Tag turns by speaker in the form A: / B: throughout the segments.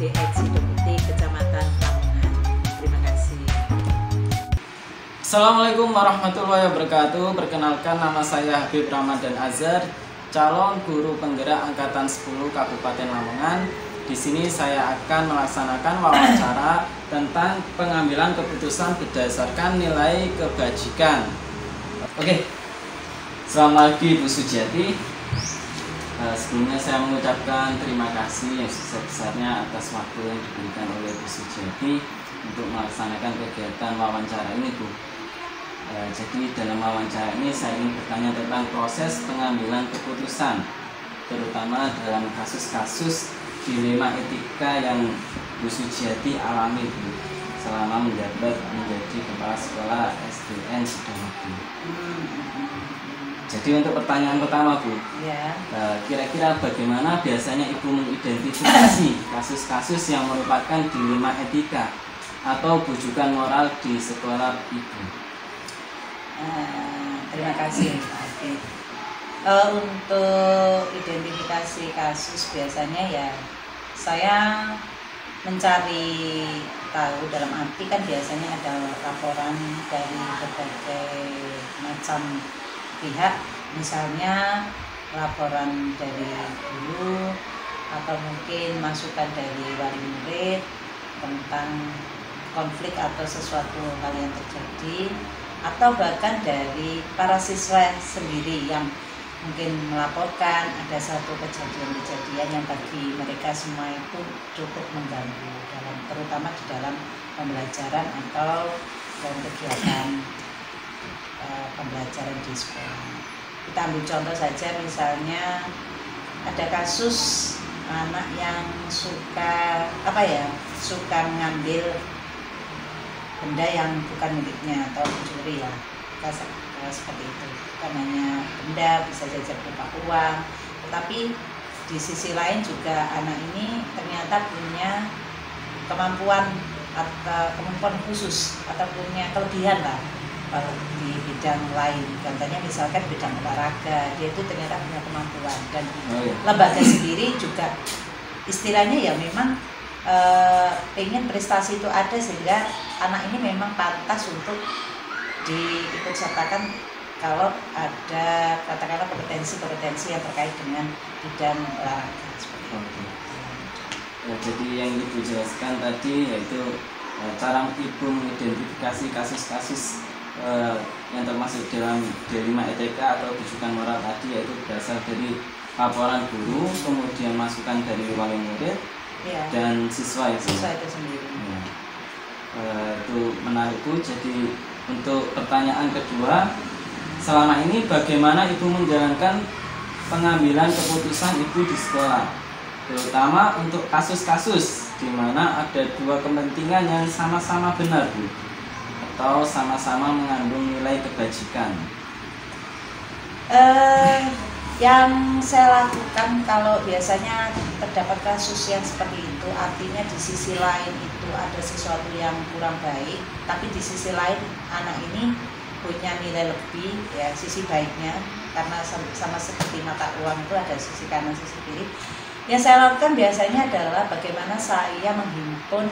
A: SD Sidomukti, Kecamatan Lamongan. Terima kasih.
B: Assalamualaikum warahmatullahi wabarakatuh. Perkenalkan, nama saya Habib Ramadan Azhar, calon guru penggerak angkatan 10 Kabupaten Lamongan. Di sini saya akan melaksanakan wawancara tentang pengambilan keputusan berdasarkan nilai kebajikan. Oke, selamat pagi Bu Sujiati. Sebelumnya saya mengucapkan terima kasih yang sebesar-besarnya atas waktu yang diberikan oleh Bu Sujiati untuk melaksanakan kegiatan wawancara ini, Bu. Jadi dalam wawancara ini saya ingin bertanya tentang proses pengambilan keputusan, terutama dalam kasus-kasus dilema etika yang Bu Sujiati alami, Bu, selama menjabat menjadi kepala sekolah SDN Sidomukti. Jadi untuk pertanyaan pertama, Bu,
A: Ya.
B: Kira-kira bagaimana biasanya Ibu mengidentifikasi kasus-kasus yang merupakan dilema etika atau bujukan moral di sekolah Ibu?
A: Terima kasih, Pak Afif. Untuk identifikasi kasus biasanya ya saya mencari tahu, dalam arti kan biasanya ada laporan dari berbagai macam pihak, misalnya laporan dari guru atau mungkin masukan dari wali murid tentang konflik atau sesuatu hal yang terjadi, atau bahkan dari para siswa sendiri yang mungkin melaporkan ada satu kejadian-kejadian yang bagi mereka semua itu cukup mengganggu, terutama di dalam pembelajaran atau dalam kegiatan pembelajaran di sekolah. Kita ambil contoh saja, misalnya ada kasus anak yang suka mengambil benda yang bukan miliknya atau mencuri lah, seperti itu. Bukan hanya benda, bisa saja berupa uang, tetapi di sisi lain juga anak ini ternyata punya kemampuan khusus atau punya kelebihan lah di bidang lain. Contohnya misalkan bidang olahraga, dia itu ternyata punya kemampuan, dan lembaga sendiri juga istilahnya ya memang ingin prestasi itu ada, sehingga anak ini memang pantas untuk diikut sertakan kalau ada katakanlah kompetensi-kompetensi yang terkait dengan bidang olahraga seperti itu.
B: Jadi yang Ibu jelaskan tadi yaitu cara Ibu mengidentifikasi kasus-kasus yang termasuk dalam dilema etika atau bujukan moral tadi, yaitu berasal dari laporan guru, kemudian masukan dari wali murid, dan siswa itu
A: sendiri.
B: Itu menarik, Bu. Jadi untuk pertanyaan kedua, selama ini bagaimana Ibu menjalankan pengambilan keputusan Ibu di sekolah, terutama untuk kasus-kasus di mana ada dua kepentingan yang sama-sama benar, Bu, atau sama-sama mengandung nilai kebajikan?
A: Yang saya lakukan kalau biasanya terdapat kasus yang seperti itu, artinya di sisi lain itu ada sesuatu yang kurang baik, tapi di sisi lain anak ini punya nilai lebih, ya sisi baiknya, karena sama seperti mata uang itu ada sisi kanan sisi kiri. Yang saya lakukan biasanya adalah bagaimana saya menghimpun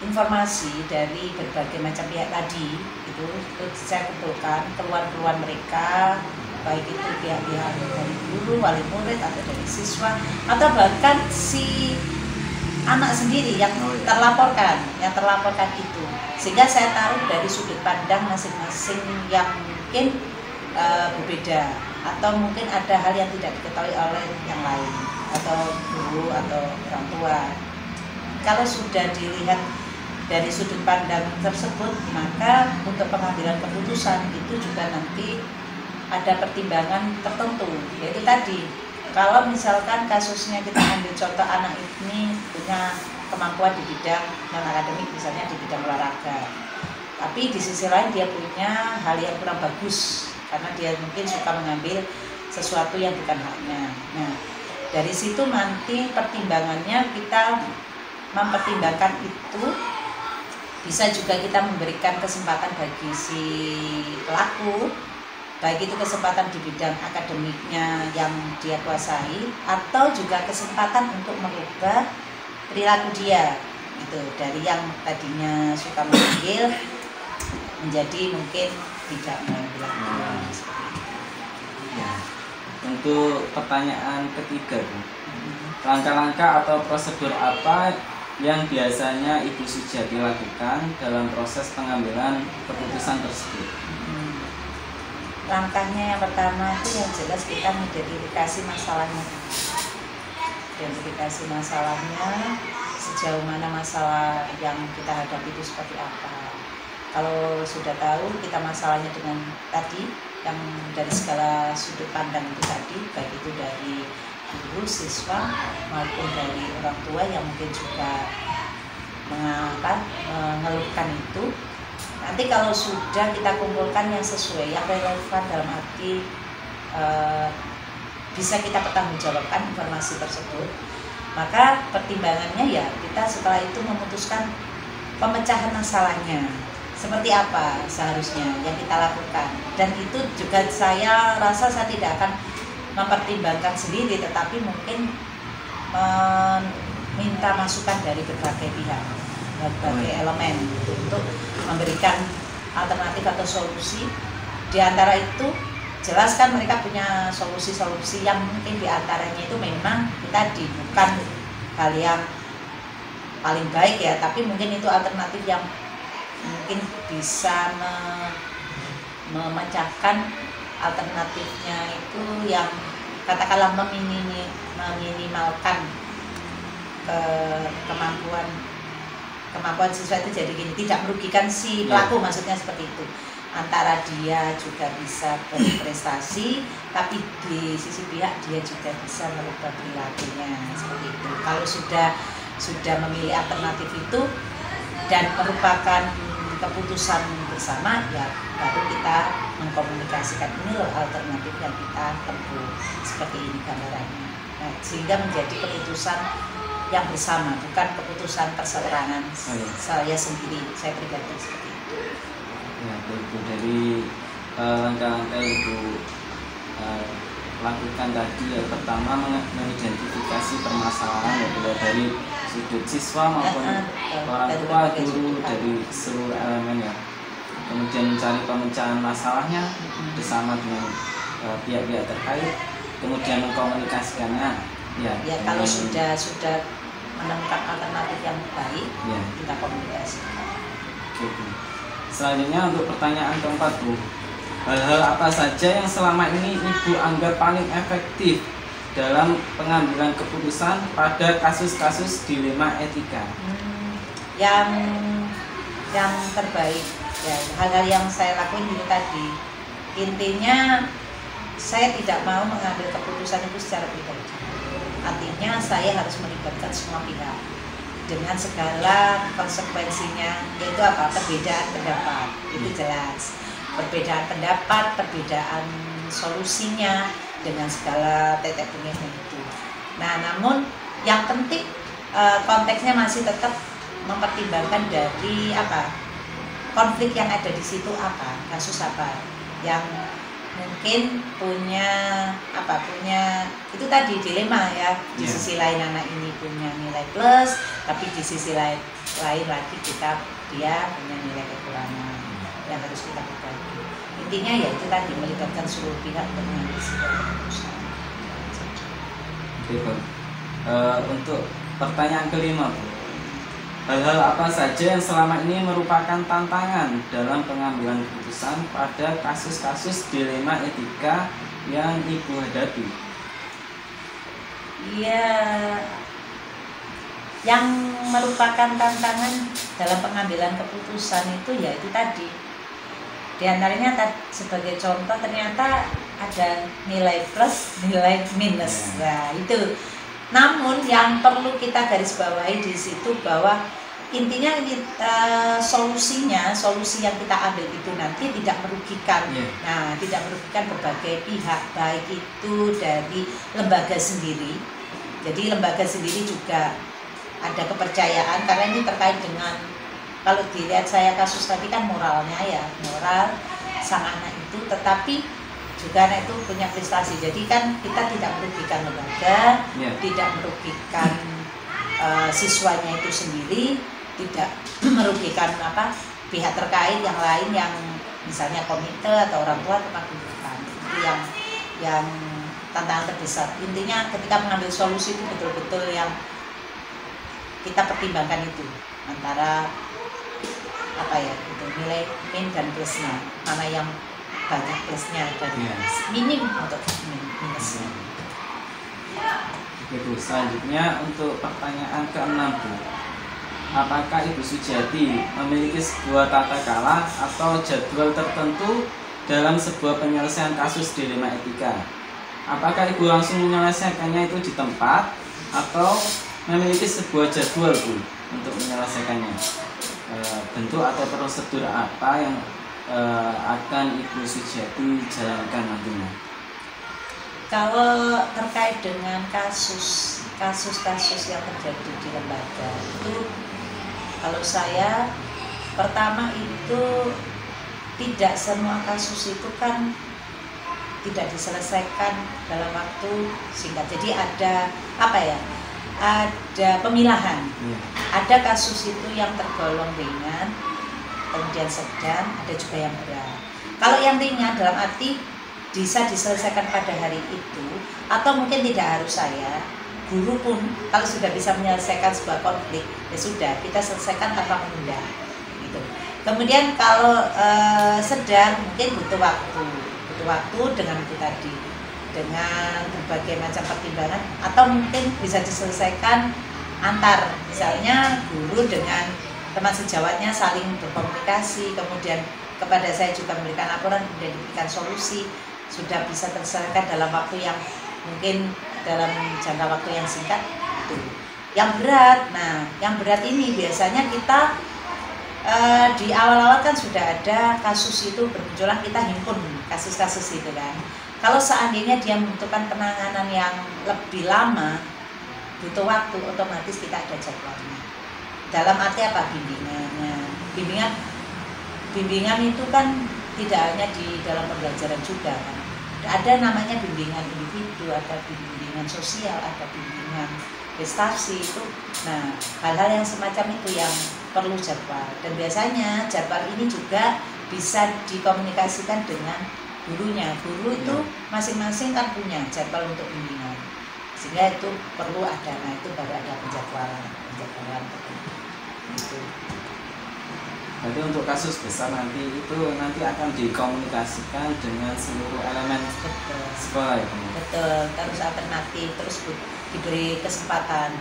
A: informasi dari berbagai macam pihak tadi, itu saya kumpulkan keluhan-keluhan mereka, baik itu pihak-pihak dari guru, wali murid, atau dari siswa, atau bahkan si anak sendiri yang terlaporkan itu, sehingga saya taruh dari sudut pandang masing-masing yang mungkin berbeda, atau mungkin ada hal yang tidak diketahui oleh yang lain atau guru atau orang tua. Kalau sudah dilihat dari sudut pandang tersebut, maka untuk pengambilan keputusan itu juga nanti ada pertimbangan tertentu, yaitu tadi, kalau misalkan kasusnya kita ambil contoh anak ini punya kemampuan di bidang non akademik, misalnya di bidang olahraga, tapi di sisi lain dia punya hal yang kurang bagus karena dia mungkin suka mengambil sesuatu yang bukan haknya. Nah, dari situ nanti pertimbangannya kita mempertimbangkan itu, bisa juga kita memberikan kesempatan bagi si pelaku, baik itu kesempatan di bidang akademiknya yang dia kuasai, atau juga kesempatan untuk merubah perilaku dia itu, dari yang tadinya suka memanggil menjadi mungkin tidak memanggil lagi.
B: Ya. Untuk pertanyaan ketiga, Bu, langkah-langkah atau prosedur apa yang biasanya Ibu Sujati lakukan dalam proses pengambilan keputusan tersebut?
A: Langkahnya yang pertama itu yang jelas kita mengidentifikasi masalahnya. Identifikasi masalahnya, sejauh mana masalah yang kita hadapi itu seperti apa. Kalau sudah tahu kita masalahnya dengan tadi yang dari segala sudut pandang itu tadi, baik itu dari guru, siswa maupun dari orang tua yang mungkin juga mengeluhkan itu. Nanti kalau sudah kita kumpulkan yang sesuai, yang relevan dalam arti bisa kita pertanggungjawabkan informasi tersebut, maka pertimbangannya ya kita setelah itu memutuskan pemecahan masalahnya seperti apa seharusnya yang kita lakukan. Dan itu juga saya rasa saya tidak akan mempertimbangkan sendiri, tetapi mungkin meminta masukan dari berbagai pihak, berbagai elemen untuk memberikan alternatif atau solusi. Di antara itu jelas kan mereka punya solusi-solusi yang mungkin diantaranya itu memang tadi bukan hal yang paling baik ya, tapi mungkin itu alternatif yang mungkin bisa memecahkan alternatifnya itu yang katakanlah meminimalkan kemampuan siswa itu jadi gini, tidak merugikan si pelaku, maksudnya seperti itu. Antara dia juga bisa berprestasi, tapi di sisi pihak dia juga bisa merubah perilakunya seperti itu. Kalau sudah memilih alternatif itu dan merupakan keputusan bersama, ya baru kita mengkomunikasikan ini loh alternatif yang kita tempuh, seperti ini gambarannya. Nah, sehingga menjadi keputusan yang bersama, bukan keputusan perseorangan saya sendiri, saya pribadi seperti itu.
B: Ya, Ibu, dari langkah-langkah Ibu lakukan tadi, ya pertama mengidentifikasi permasalahan, ya dari sudut siswa maupun orang tua, guru, dari seluruh elemen ya. Kemudian mencari pemecahan masalahnya bersama dengan pihak-pihak terkait, kemudian mengkomunikasikannya. Ya,
A: kalau sudah menemukan alternatif yang baik,
B: ya,
A: kita komunikasikan.
B: Oke, Bu. Selanjutnya untuk pertanyaan keempat, Bu, hal-hal apa saja yang selama ini Ibu anggap paling efektif dalam pengambilan keputusan pada kasus-kasus dilema etika?
A: Yang terbaik ya, hal-hal yang saya lakuin itu tadi, intinya saya tidak mau mengambil keputusan itu secara pribadi. Artinya saya harus melibatkan semua pihak dengan segala konsekuensinya, yaitu apa? Perbedaan pendapat, itu jelas. Perbedaan pendapat, perbedaan solusinya dengan segala tetek bengeknya itu. Nah, namun yang penting konteksnya masih tetap mempertimbangkan dari apa? Konflik yang ada di situ apa? Kasus apa? Yang mungkin punya itu tadi dilema ya. Di sisi lain anak ini punya nilai plus, tapi di sisi lain lagi dia punya nilai kekurangan yang harus kita berbagi. Intinya ya itu tadi, melibatkan seluruh pihak untuk mengambil sebuah keputusan.
B: Oke, Bu. Untuk pertanyaan kelima, Bu, hal-hal apa saja yang selama ini merupakan tantangan dalam pengambilan keputusan pada kasus-kasus dilema etika yang Ibu hadapi?
A: Iya, yang merupakan tantangan dalam pengambilan keputusan itu ya itu tadi. Di antaranya sebagai contoh ternyata ada nilai plus, nilai minus. Nah, itu. Namun yang perlu kita garis bawahi di situ bahwa intinya solusi yang kita ambil itu nanti tidak merugikan. Nah, tidak merugikan berbagai pihak, baik itu dari lembaga sendiri. Jadi lembaga sendiri juga ada kepercayaan, karena ini terkait dengan, kalau dilihat saya kasus tadi kan moralnya ya, moral sang anak itu, tetapi juga anak itu punya prestasi. Jadi kan kita tidak merugikan lembaga, tidak merugikan siswanya itu sendiri, tidak merugikan pihak terkait yang lain yang misalnya komite atau orang tua atau kedudukan. Itu yang tantangan terbesar. Intinya ketika mengambil solusi itu betul-betul yang kita pertimbangkan itu antara itu nilai min dan plusnya, mana yang banyak plusnya dan minim untuk minusnya.
B: Oke Bu, selanjutnya untuk pertanyaan ke-6 Bu, apakah Ibu Sujiati memiliki sebuah tata cara atau jadwal tertentu dalam sebuah penyelesaian kasus dilema etika? Apakah Ibu langsung menyelesaikannya itu di tempat atau memiliki sebuah jadwal Bu untuk menyelesaikannya? Bentuk atau prosedur apa yang akan Ibu Sujiati jalankan nantinya?
A: Kalau terkait dengan kasus-kasus yang terjadi di lembaga itu, kalau saya pertama itu tidak semua kasus itu kan tidak diselesaikan dalam waktu singkat. Jadi ada ada pemilahan. Ada kasus itu yang tergolong ringan, kemudian sedang, ada juga yang berat. Kalau yang ringan dalam arti bisa diselesaikan pada hari itu, atau mungkin tidak harus saya, guru pun kalau sudah bisa menyelesaikan sebuah konflik, ya sudah kita selesaikan tanpa menunda gitu. Kemudian kalau sedang mungkin butuh waktu dengan itu tadi, dengan berbagai macam pertimbangan, atau mungkin bisa diselesaikan antar, misalnya guru dengan teman sejawatnya saling berkomunikasi, kemudian kepada saya juga memberikan laporan, kemudian diberikan solusi, sudah bisa terselesaikan dalam waktu yang mungkin dalam jangka waktu yang singkat itu. Yang berat, yang berat ini biasanya kita di awal-awal kan sudah ada kasus itu bermunculan, kita himpun kasus-kasus itu kan. Kalau seandainya dia membutuhkan penanganan yang lebih lama, butuh waktu, otomatis kita ada jadwalnya. Dalam arti apa? Bimbingannya. Bimbingan itu kan tidak hanya di dalam pembelajaran juga kan. Ada namanya bimbingan individu, ada bimbingan sosial, ada bimbingan prestasi itu. Nah, hal-hal yang semacam itu yang perlu jadwal. Dan biasanya jadwal ini juga bisa dikomunikasikan dengan gurunya. Guru itu masing-masing kan punya jadwal untuk bimbingan, sehingga itu perlu ada. Nah, itu baru ada penjadwalan gitu.
B: Jadi untuk kasus besar nanti akan dikomunikasikan dengan seluruh elemen sekolah ya?
A: Betul, terus alternatif, terus diberi kesempatan.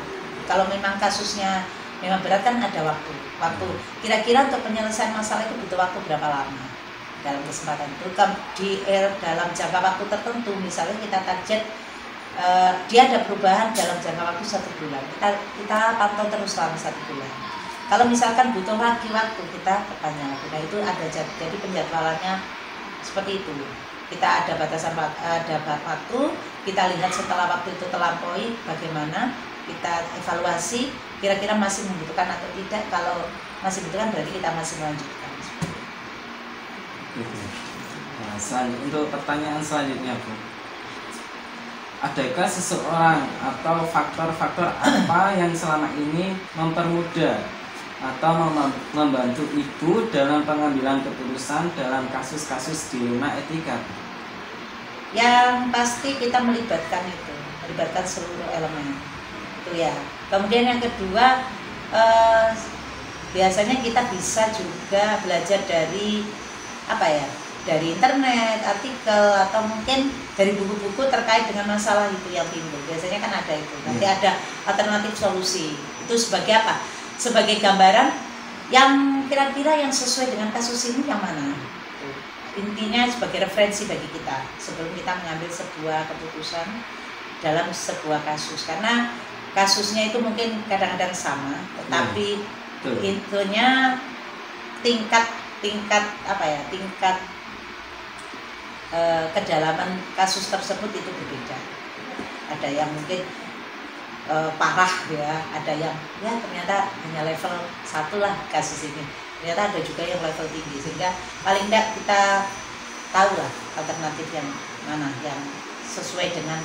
A: Kalau memang kasusnya memang berat kan ada waktu. Kira-kira untuk penyelesaian masalah itu butuh waktu berapa lama dalam kesempatan itu? Dalam jangka waktu tertentu, misalnya kita target dia ada perubahan dalam jangka waktu 1 bulan. Kita pantau terus selama 1 bulan. Kalau misalkan butuh lagi waktu, kita perpanjang lagi. Nah, itu ada jadi penjadwalannya seperti itu. Kita ada batasan waktu, kita lihat setelah waktu itu terlampaui bagaimana, kita evaluasi kira-kira masih membutuhkan atau tidak. Kalau masih membutuhkan berarti kita masih melanjutkan.
B: Nah, untuk pertanyaan selanjutnya Bu, adakah seseorang atau faktor-faktor apa yang selama ini mempermudah atau membantu Ibu dalam pengambilan keputusan dalam kasus-kasus dilema etika?
A: Yang pasti kita melibatkan seluruh elemen itu ya. Kemudian yang kedua, biasanya kita bisa juga belajar dari dari internet, artikel, atau mungkin dari buku-buku terkait dengan masalah itu yang timbul. Biasanya kan ada itu. Nanti ada alternatif solusi. Itu sebagai apa? Sebagai gambaran yang kira-kira yang sesuai dengan kasus ini yang mana. Intinya sebagai referensi bagi kita sebelum kita mengambil sebuah keputusan dalam sebuah kasus. Karena kasusnya itu mungkin kadang-kadang sama, tetapi intinya tingkat kedalaman kasus tersebut itu berbeda. Ada yang mungkin parah ya, ada yang ya ternyata hanya level 1 lah kasus ini, ternyata ada juga yang level tinggi, sehingga paling tidak kita tahu lah alternatif yang mana yang sesuai dengan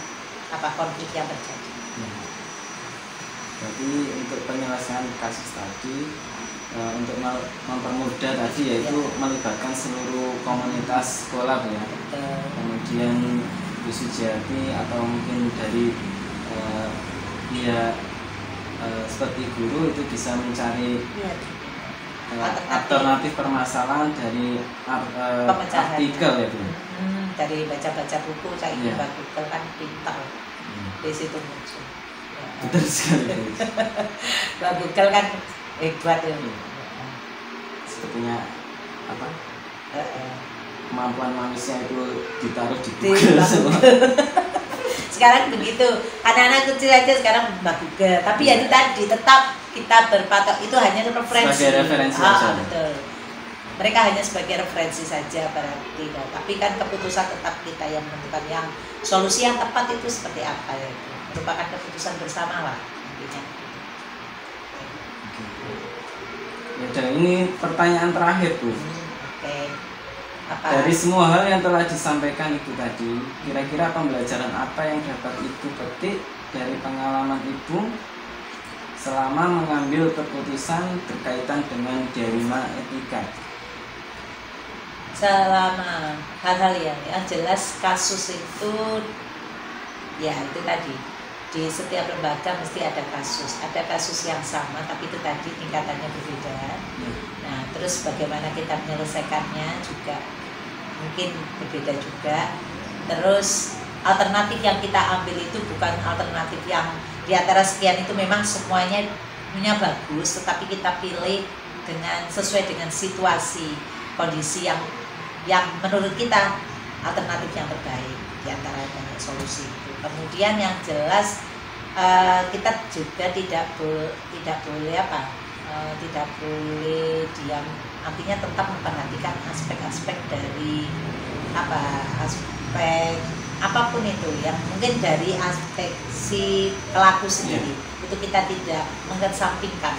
A: konflik yang terjadi.
B: Jadi untuk penyelesaian kasus tadi, untuk mempermudah tadi yaitu melibatkan seluruh komunitas sekolah Bu ya. Kemudian Bu Sujiati atau mungkin dari pihak seperti guru itu bisa mencari alternatif permasalahan dari artikel ya Bu.
A: Dari baca-baca buku, saya Google kan pintar di situ muncul.
B: Betul sekali.
A: Google kan hebat ya.
B: Sepertinya apa? Kemampuan manusia itu ditaruh di Google semua.
A: Sekarang begitu, anak-anak kecil aja sekarang mbak Google. Tapi ya itu tadi tetap kita berpatok itu hanya referensi.
B: Sebagai referensi saja.
A: Betul. Mereka hanya sebagai referensi saja berarti. Tapi kan keputusan tetap kita yang menentukan yang solusi yang tepat itu seperti apa ya. Merupakan keputusan bersama lah intinya.
B: Ya, dan ini pertanyaan terakhir Bu.
A: Oke. Apa?
B: Dari semua hal yang telah disampaikan Ibu tadi, kira-kira pembelajaran apa yang dapat Ibu petik dari pengalaman Ibu selama mengambil keputusan berkaitan dengan dilema etika?
A: Selama hal-hal yang jelas kasus itu ya itu tadi di setiap lembaga mesti ada kasus yang sama tapi itu tadi tingkatannya berbeda. Nah terus bagaimana kita menyelesaikannya juga mungkin berbeda juga. Terus alternatif yang kita ambil itu bukan alternatif yang di antara sekian itu memang semuanya punya bagus, tetapi kita pilih dengan sesuai dengan situasi kondisi yang menurut kita alternatif yang terbaik di antara banyak solusi itu. Kemudian yang jelas kita juga tidak boleh diam, artinya tetap memperhatikan aspek-aspek dari aspek apapun itu yang mungkin dari aspek si pelaku sendiri itu kita tidak mengesampingkan,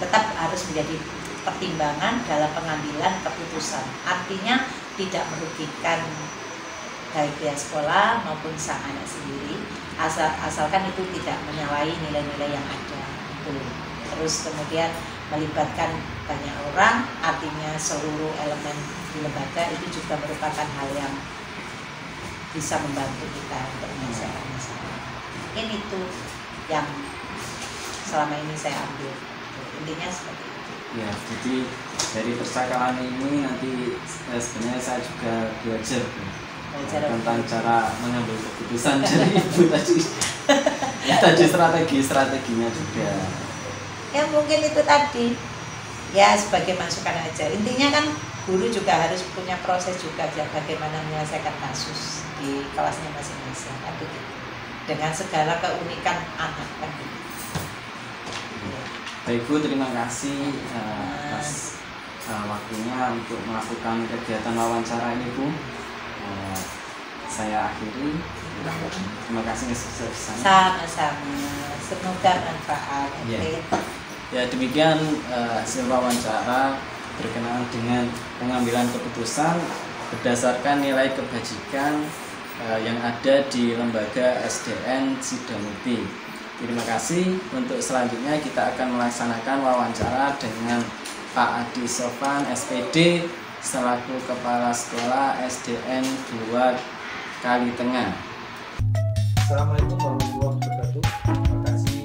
A: tetap harus menjadi pertimbangan dalam pengambilan keputusan, artinya tidak merugikan baik pihak sekolah maupun sang anak sendiri, asalkan itu tidak menyalahi nilai-nilai yang ada itu. Terus kemudian melibatkan banyak orang, artinya seluruh elemen di lembaga itu juga merupakan hal yang bisa membantu kita untuk menyelesaikan masalah. Mungkin itu yang selama ini saya ambil, intinya seperti itu.
B: Ya, jadi dari percakapan ini nanti sebenarnya saya juga belajar tentang cara mengambil keputusan dari Ibu tadi. Ya, tadi strateginya juga.
A: Ya mungkin itu tadi ya sebagai masukan aja. Intinya kan guru juga harus punya proses juga bagaimana menyelesaikan kasus di kelasnya masing-masing kan begitu. Dengan segala keunikan anak kan begitu.
B: Baik Bu, terima kasih atas waktunya untuk melakukan kegiatan wawancara ini Bu. Saya akhiri. Terima kasih sebesar-besarnya.
A: Sama-sama. Semoga manfaat.
B: Ya demikian hasil wawancara berkenaan dengan pengambilan keputusan berdasarkan nilai kebajikan yang ada di lembaga SDN Sidamuti. Terima kasih. Untuk selanjutnya kita akan melaksanakan wawancara dengan Pak Adi Sofan SPD selaku Kepala Sekolah SDN 2 Kalitengah.
C: Assalamualaikum warahmatullahi wabarakatuh. Terima kasih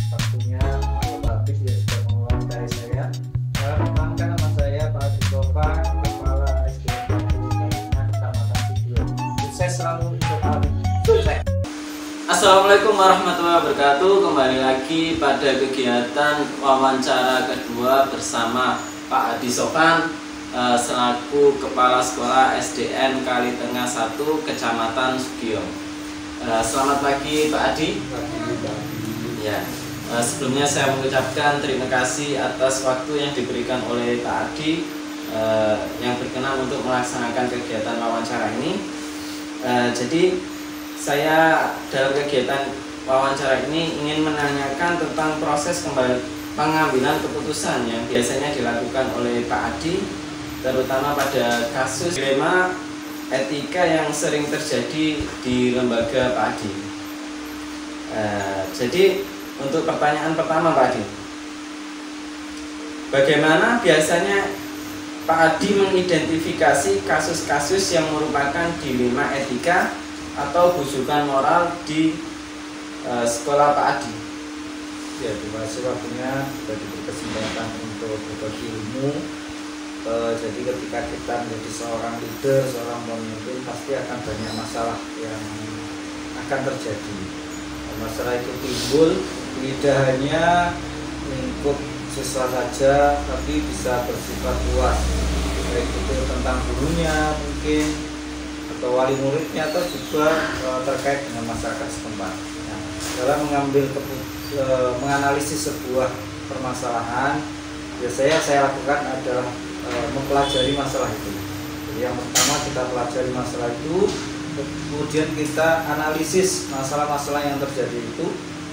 C: waktunya Bapak Habib yang sudah mewawancarai saya. Perkenalkan nama saya Pak Adi Sofan, Kepala SDN 2 Kalitengah, Kecamatan Sidoarjo. Sukses selalu untuk Habib. Sukses.
B: Assalamualaikum warahmatullahi wabarakatuh. Kembali lagi pada kegiatan wawancara kedua bersama Pak Adi Sofan selaku Kepala Sekolah SDN Kalitengah 1 Kecamatan Sugiyo. Selamat pagi Pak Adi. Ya, sebelumnya saya mengucapkan terima kasih atas waktu yang diberikan oleh Pak Adi yang berkenan untuk melaksanakan kegiatan wawancara ini. Jadi saya dalam kegiatan wawancara ini ingin menanyakan tentang proses pengambilan keputusan yang biasanya dilakukan oleh Pak Adi, terutama pada kasus dilema etika yang sering terjadi di lembaga Pak Adi. Jadi untuk pertanyaan pertama Pak Adi, bagaimana biasanya Pak Adi mengidentifikasi kasus-kasus yang merupakan dilema etika atau bujukan moral di sekolah Pak Adi?
C: Ya, terima kasih waktunya sudah diberi kesempatan untuk berbagi ilmu. Jadi ketika kita menjadi seorang leader, seorang pemimpin, pasti akan banyak masalah yang akan terjadi. Masalah itu timbul tidak hanya lingkup siswa saja, tapi bisa bersifat luas, baik itu tentang gurunya mungkin, atau wali muridnya, atau juga terkait dengan masyarakat setempat. Nah, dalam menganalisis sebuah permasalahan, biasanya saya lakukan adalah mempelajari masalah itu. Jadi yang pertama kita pelajari masalah itu, kemudian kita analisis masalah-masalah yang terjadi itu,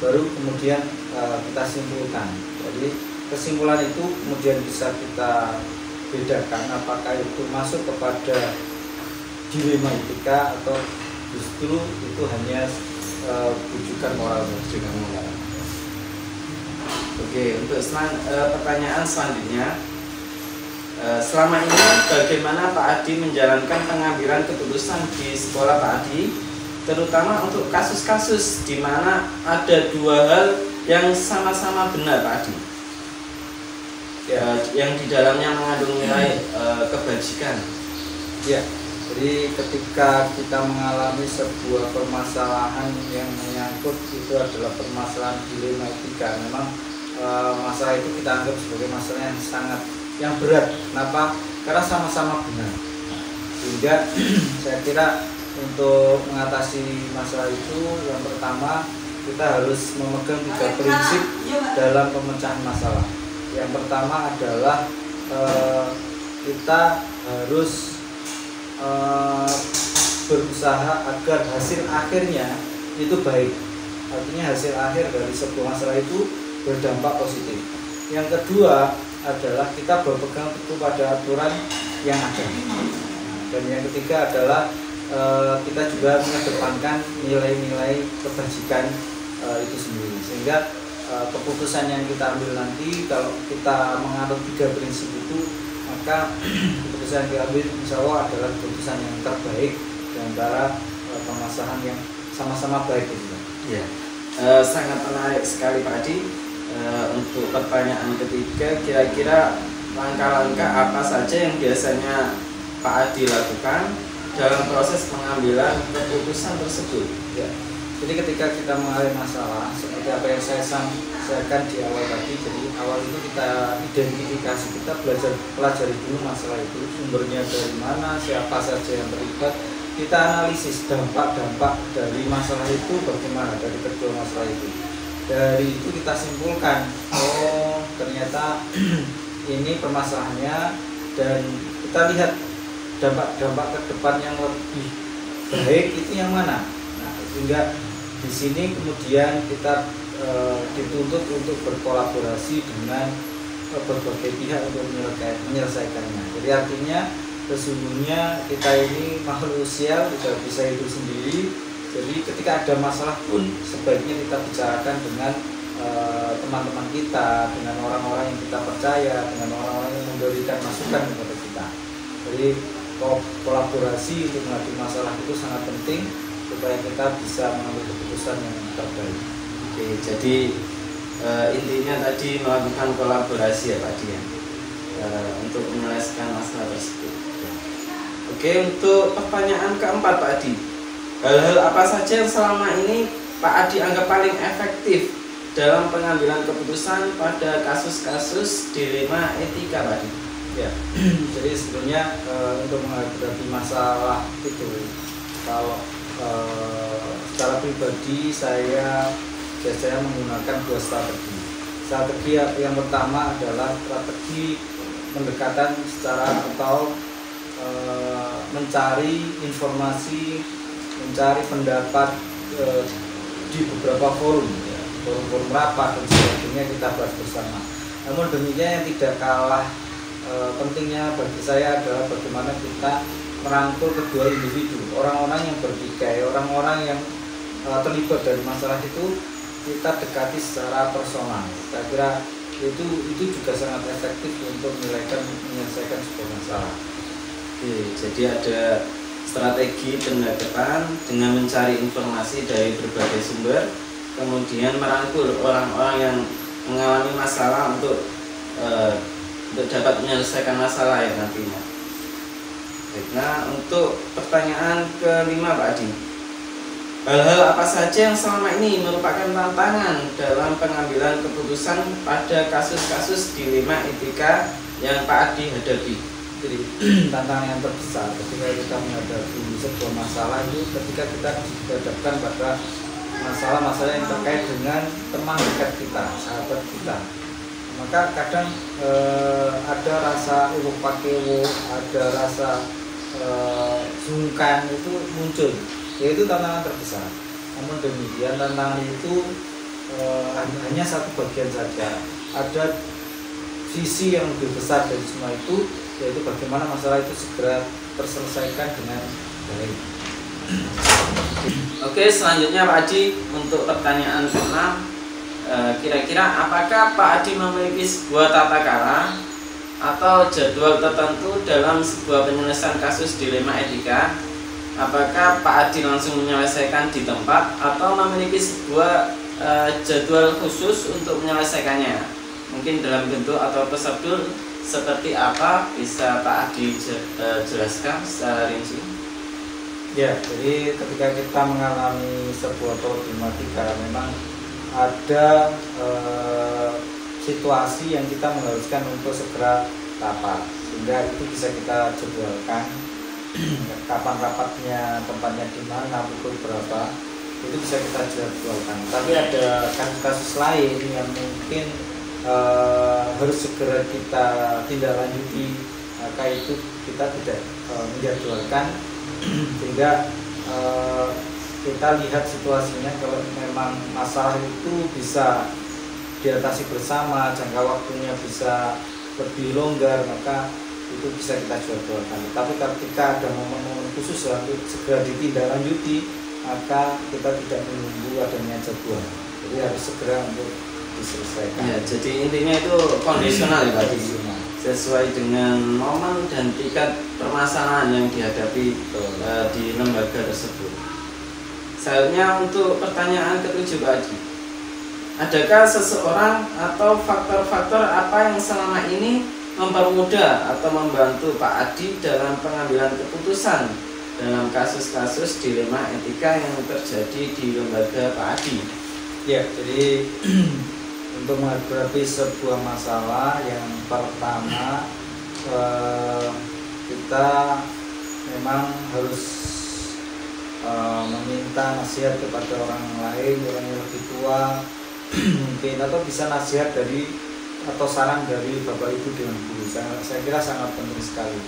C: baru kemudian kita simpulkan. Jadi kesimpulan itu kemudian bisa kita bedakan apakah itu masuk kepada dilema etika atau justru itu hanya bujukan moral.
B: Oke, untuk pertanyaan selanjutnya, selama ini bagaimana Pak Adi menjalankan pengambilan keputusan di sekolah Pak Adi, terutama untuk kasus-kasus di mana ada dua hal yang sama-sama benar Pak Adi, yang di dalamnya mengandung nilai kebajikan?
C: Ya, jadi ketika kita mengalami sebuah permasalahan yang menyangkut itu adalah permasalahan dilema etika, memang masalah itu kita anggap sebagai masalah yang berat. Kenapa? Karena sama-sama benar. Sehingga saya kira untuk mengatasi masalah itu, yang pertama kita harus memegang 3 prinsip dalam pemecahan masalah. Yang pertama adalah kita harus berusaha agar hasil akhirnya itu baik. Artinya hasil akhir dari sebuah masalah itu berdampak positif. Yang kedua adalah kita berpegang teguh pada aturan yang ada. Dan yang ketiga adalah kita juga mengedepankan nilai-nilai kebajikan itu sendiri. Sehingga keputusan yang kita ambil nanti, kalau kita menganut 3 prinsip itu, maka keputusan yang diambil insya Allah adalah keputusan yang terbaik di antara permasalahan yang sama-sama baik itu.
B: Ya, sangat menarik sekali Pak Adi. Untuk pertanyaan ketiga, kira-kira langkah-langkah apa saja yang biasanya Pak Adi lakukan dalam proses pengambilan keputusan tersebut?
C: Ya. Jadi ketika kita mengalami masalah, seperti apa yang saya sampaikan di awal tadi, jadi awal itu kita identifikasi, kita pelajari dulu masalah itu, sumbernya dari mana, siapa saja yang terlibat, kita analisis dampak-dampak dari masalah itu bagaimana, dari kedua masalah itu. Dari itu kita simpulkan, oh ternyata ini permasalahannya, dan kita lihat dampak-dampak ke depan yang lebih baik itu yang mana. Nah, sehingga di sini kemudian kita dituntut untuk berkolaborasi dengan berbagai pihak untuk menyelesaikannya. Jadi artinya sesungguhnya kita ini makhluk sosial, tidak bisa hidup sendiri. Jadi ketika ada masalah pun sebaiknya kita bicarakan dengan teman-teman kita, dengan orang-orang yang kita percaya, dengan orang-orang yang memberikan masukan kepada kita. Jadi kolaborasi untuk menghadapi masalah itu sangat penting supaya kita bisa mengambil keputusan yang terbaik.
B: Oke, jadi intinya tadi melakukan kolaborasi ya Pak Adi, untuk menyelesaikan masalah tersebut. Oke, untuk pertanyaan keempat Pak Adi, hal-hal apa saja yang selama ini Pak Adi anggap paling efektif dalam pengambilan keputusan pada kasus-kasus dilema etika Pak Adi?
C: Ya, jadi sebetulnya untuk menghadapi masalah itu, kalau secara pribadi saya biasanya menggunakan 2 strategi. Strategi yang pertama adalah strategi pendekatan secara atau mencari informasi, mencari pendapat di beberapa forum, ya, forum-forum rapat dan sebagainya, kita bahas bersama. Namun demikian yang tidak kalah pentingnya bagi saya adalah bagaimana kita merangkul kedua individu, orang-orang yang bertikai, orang-orang yang terlibat dari masalah itu, kita dekati secara personal. Saya kira itu juga sangat efektif untuk menyelesaikan sebuah masalah.
B: Oke, jadi ada strategi pendekatan dengan mencari informasi dari berbagai sumber, kemudian merangkul orang-orang yang mengalami masalah untuk dapat menyelesaikan masalah ya nantinya. Nah, untuk pertanyaan kelima Pak Adi, hal-hal apa saja yang selama ini merupakan tantangan dalam pengambilan keputusan pada kasus-kasus dilema etika yang Pak Adi hadapi?
C: Jadi tantangan yang terbesar ketika kita menghadapi sebuah masalah itu ketika kita dihadapkan pada masalah-masalah yang terkait dengan teman dekat kita, sahabat kita. Maka kadang ada rasa uluk pakewo, ada rasa sungkan itu muncul. Yaitu tantangan terbesar. Namun demikian tantangan itu hanya satu bagian saja. Ada sisi yang lebih besar dari semua itu, yaitu bagaimana masalah itu segera terselesaikan dengan baik.
B: Oke, selanjutnya Pak Adi untuk pertanyaan ke-6, kira-kira apakah Pak Adi memiliki sebuah tata cara atau jadwal tertentu dalam sebuah penyelesaian kasus dilema etika? Apakah Pak Adi langsung menyelesaikan di tempat atau memiliki sebuah jadwal khusus untuk menyelesaikannya? Mungkin dalam bentuk atau prosedur seperti apa, bisa Pak Adi jelaskan secara rinci?
C: Ya, jadi ketika kita mengalami sebuah problematika, memang ada situasi yang kita mengharuskan untuk segera rapat, sehingga itu bisa kita jadwalkan. Kapan rapatnya, tempatnya di mana, pukul berapa, itu bisa kita jadwalkan. Tapi ada kasus-kasus lain yang mungkin harus segera kita tindak lanjuti, maka itu kita tidak menjadwalkan, sehingga kita lihat situasinya. Kalau memang masalah itu bisa diatasi bersama, jangka waktunya bisa lebih longgar, maka itu bisa kita jadwalkan. Tapi ketika ada momen-momen khusus untuk segera ditindaklanjuti, maka kita tidak menunggu adanya jadwal. Jadi harus segera untuk diselesaikan.
B: Ya, jadi intinya itu kondisional ya Pak, sesuai dengan momen dan tingkat permasalahan yang dihadapi di lembaga tersebut. Selanjutnya untuk pertanyaan ke-7 Pak Adi, adakah seseorang atau faktor-faktor apa yang selama ini mempermudah atau membantu Pak Adi dalam pengambilan keputusan dalam kasus-kasus dilema etika yang terjadi di lembaga Pak Adi?
C: Ya, jadi untuk menghadapi sebuah masalah, yang pertama kita memang harus meminta nasihat kepada orang lain, orang yang lebih tua mungkin, atau bisa nasihat dari atau saran dari Bapak Ibu dengan guru. Saya kira sangat penting sekali.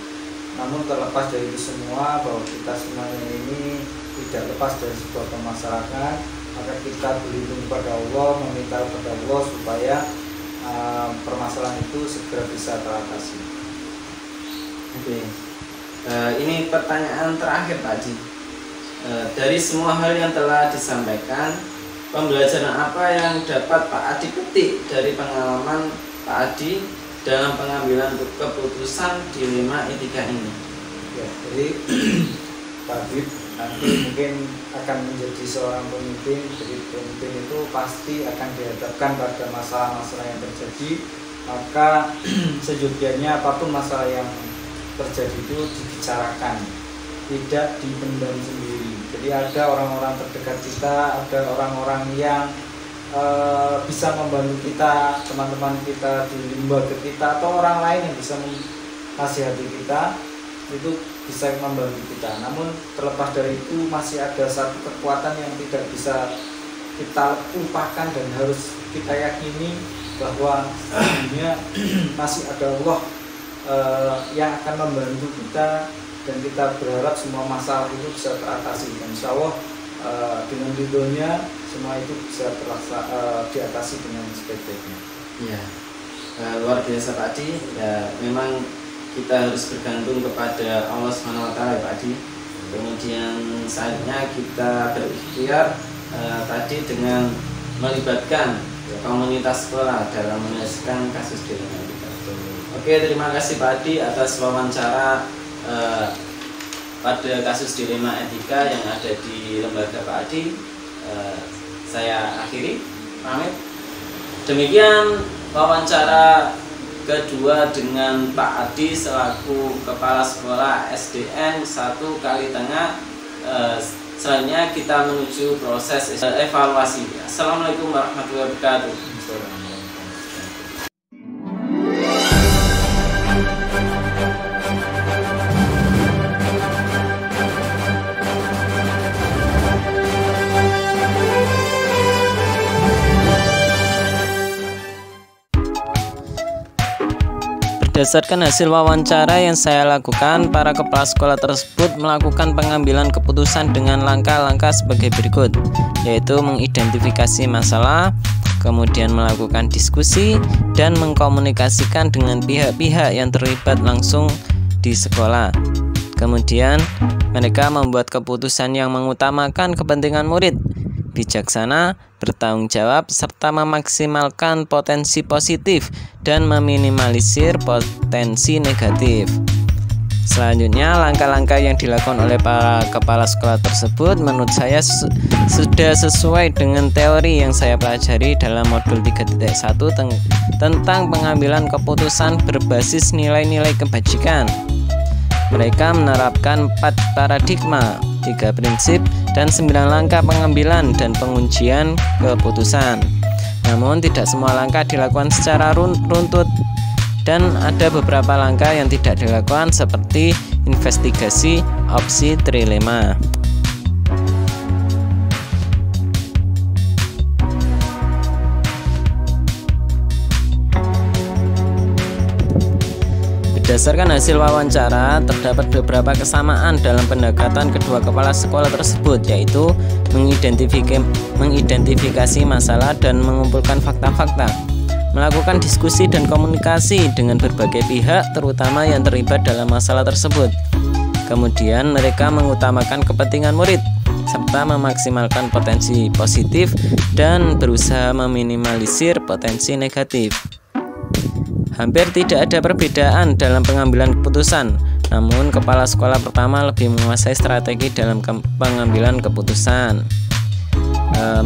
C: Namun terlepas dari itu semua, bahwa kita semuanya ini tidak lepas dari sebuah permasalahan, maka kita berlindung kepada Allah, meminta kepada Allah supaya permasalahan itu segera bisa teratasi.
B: Oke, ini pertanyaan terakhir Pak Adi. Dari semua hal yang telah disampaikan, pembelajaran apa yang dapat Pak Adi petik dari pengalaman Pak Adi dalam pengambilan keputusan dilema etika ini?
C: Ya, jadi Pak Bib nanti mungkin akan menjadi seorang pemimpin. Jadi pemimpin itu pasti akan dihadapkan pada masalah-masalah yang terjadi, maka sejujurnya apapun masalah yang terjadi itu dibicarakan, tidak dipendam sendiri. Jadi ada orang-orang terdekat kita, ada orang-orang yang bisa membantu kita, teman-teman kita di lembaga kita, atau orang lain yang bisa menasihati kita, itu bisa membantu kita. Namun terlepas dari itu, masih ada satu kekuatan yang tidak bisa kita lupakan dan harus kita yakini, bahwa sebenarnya masih ada Allah yang akan membantu kita, dan kita berharap semua masalah itu bisa teratasi. Dan insya Allah dengan ridhonya semua itu bisa diatasi dengan sebaik-baiknya.
B: Ya, luar biasa Pak Adi. Ya, memang kita harus bergantung kepada Allah SWT ya Pak Adi. Kemudian saatnya kita berikhtiar tadi dengan melibatkan komunitas sekolah dalam menyelesaikan kasus dilema etika. Oke, terima kasih Pak Adi atas wawancara pada kasus dilema etika yang ada di lembaga Pak Adi. Saya akhiri, pamit. Demikian wawancara kedua dengan Pak Adi selaku Kepala Sekolah SDN 1 Kalitengah. Selanjutnya kita menuju proses evaluasi. Assalamualaikum warahmatullahi wabarakatuh. Berdasarkan hasil wawancara yang saya lakukan, para kepala sekolah tersebut melakukan pengambilan keputusan dengan langkah-langkah sebagai berikut, yaitu mengidentifikasi masalah, kemudian melakukan diskusi, dan mengkomunikasikan dengan pihak-pihak yang terlibat langsung di sekolah. Kemudian, mereka membuat keputusan yang mengutamakan kepentingan murid, bijaksana, bertanggung jawab, serta memaksimalkan potensi positif dan meminimalisir potensi negatif. Selanjutnya, langkah-langkah yang dilakukan oleh para kepala sekolah tersebut menurut saya sudah sesuai dengan teori yang saya pelajari dalam modul 3.1 tentang pengambilan keputusan berbasis nilai-nilai kebajikan. Mereka menerapkan 4 paradigma, 3 prinsip, dan 9 langkah pengambilan dan pengujian keputusan. Namun tidak semua langkah dilakukan secara runtut, dan ada beberapa langkah yang tidak dilakukan seperti investigasi opsi trilema. Berdasarkan hasil wawancara, terdapat beberapa kesamaan dalam pendekatan kedua kepala sekolah tersebut, yaitu mengidentifikasi masalah dan mengumpulkan fakta-fakta, melakukan diskusi dan komunikasi dengan berbagai pihak, terutama yang terlibat dalam masalah tersebut. Kemudian mereka mengutamakan kepentingan murid, serta memaksimalkan potensi positif dan berusaha meminimalisir potensi negatif. Hampir tidak ada perbedaan dalam pengambilan keputusan, namun kepala sekolah pertama lebih menguasai strategi dalam pengambilan keputusan.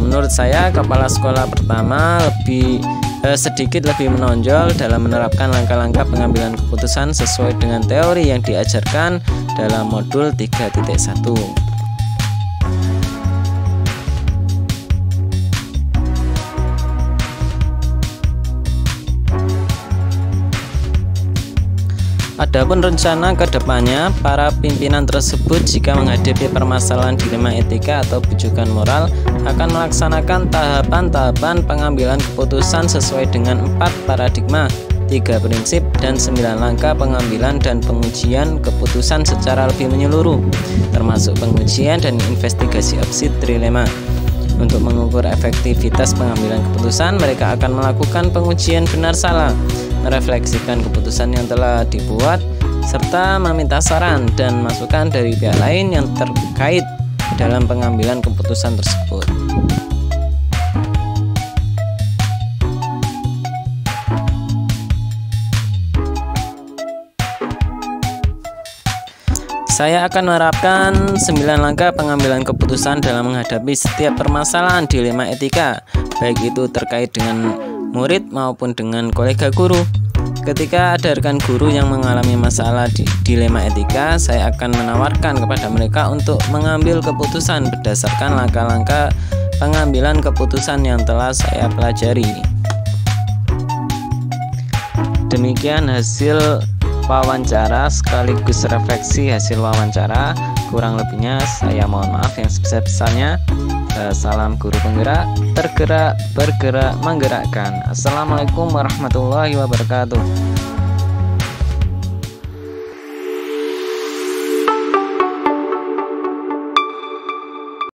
B: Menurut saya, kepala sekolah pertama sedikit lebih menonjol dalam menerapkan langkah-langkah pengambilan keputusan sesuai dengan teori yang diajarkan dalam modul 3.1. Adapun rencana ke depannya, para pimpinan tersebut jika menghadapi permasalahan dilema etika atau bujukan moral akan melaksanakan tahapan-tahapan pengambilan keputusan sesuai dengan 4 paradigma, 3 prinsip, dan 9 langkah pengambilan dan pengujian keputusan secara lebih menyeluruh, termasuk pengujian dan investigasi opsi trilema. Untuk mengukur efektivitas pengambilan keputusan, mereka akan melakukan pengujian benar salah, merefleksikan keputusan yang telah dibuat, serta meminta saran dan masukan dari pihak lain yang terkait dalam pengambilan keputusan tersebut. Saya akan menerapkan 9 langkah pengambilan keputusan dalam menghadapi setiap permasalahan dilema etika, baik itu terkait dengan murid maupun dengan kolega guru. Ketika ada rekan guru yang mengalami masalah dilema etika, saya akan menawarkan kepada mereka untuk mengambil keputusan berdasarkan langkah-langkah pengambilan keputusan yang telah saya pelajari. Demikian hasil wawancara sekaligus refleksi hasil wawancara. Kurang lebihnya saya mohon maaf yang sebesar-besarnya. Salam guru penggerak, tergerak, bergerak, menggerakkan. Assalamualaikum warahmatullahi wabarakatuh.